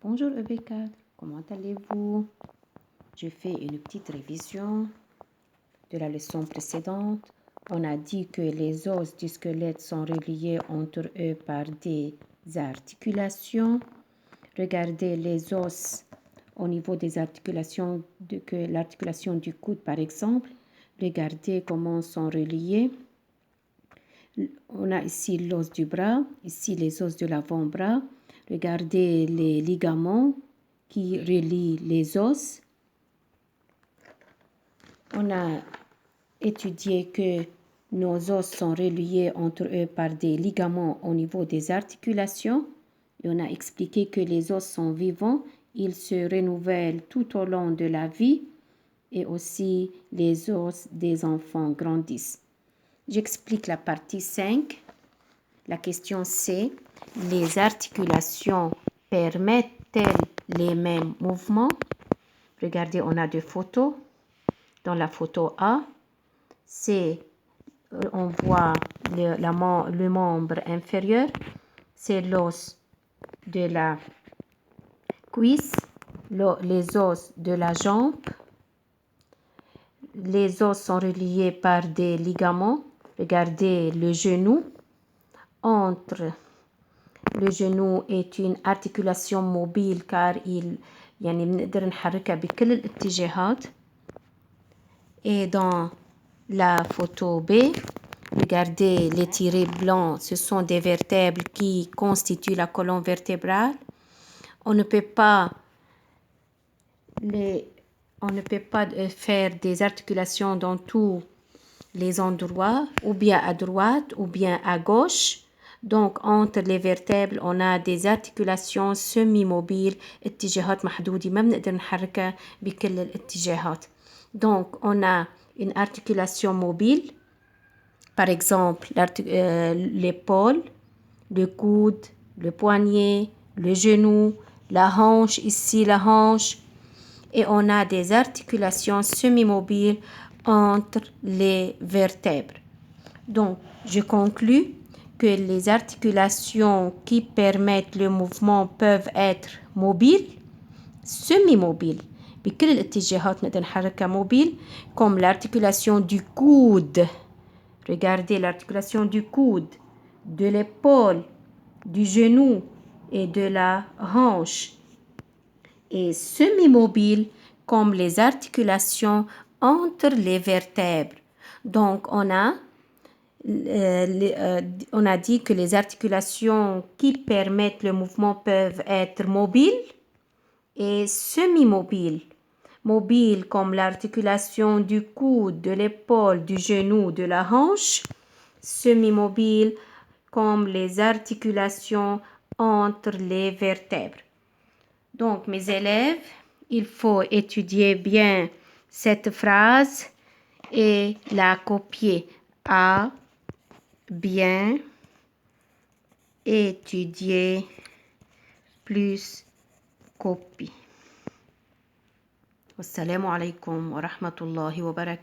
Bonjour EB4, comment allez-vous? Je fais une petite révision de la leçon précédente. On a dit que les os du squelette sont reliés entre eux par des articulations. Regardez les os au niveau des articulations, l'articulation du coude par exemple. Regardez comment sont reliés. On a ici l'os du bras, ici les os de l'avant-bras. Regardez les ligaments qui relient les os. On a étudié que nos os sont reliés entre eux par des ligaments au niveau des articulations. Et on a expliqué que les os sont vivants, ils se renouvellent tout au long de la vie et aussi les os des enfants grandissent. J'explique la partie 5. La question c'est, les articulations permettent-elles les mêmes mouvements? Regardez, on a deux photos. Dans la photo A, on voit le membre inférieur, c'est l'os de la cuisse, les os de la jambe. Les os sont reliés par des ligaments. Regardez le genou. Entre le genou est une articulation mobile car بنقدر نحركها بكل الاتجاهات. Et dans la photo B, regardez les tirés blancs, ce sont des vertèbres qui constituent la colonne vertébrale. On ne peut pas faire des articulations dans tous les endroits, ou bien à droite ou bien à gauche. Donc entre les vertèbres on a des articulations semi-mobiles اتجاهات محدودة ما بنقدر نحركها بكل الاتجاهات. Donc on a une articulation mobile, par exemple l'épaule, le coude, le poignet, le genou, la hanche, ici la hanche. Et on a des articulations semi-mobiles entre les vertèbres. Donc, je conclus que les articulations qui permettent le mouvement peuvent être mobiles, semi-mobiles. بكل الاتجاهات نقدر نحركها mobile, comme l'articulation du coude. Regardez l'articulation du coude, de l'épaule, du genou et de la hanche. Et semi-mobile comme les articulations entre les vertèbres. Donc, on a dit que les articulations qui permettent le mouvement peuvent être mobiles et semi-mobiles. Mobiles comme l'articulation du coude, de l'épaule, du genou, de la hanche. Semi-mobiles comme les articulations entre les vertèbres. Donc, mes élèves, il faut étudier bien cette phrase et la copier. A, bien, étudier, plus copie. Wassalamu alaikum wa rahmatullahi wa barakatuh.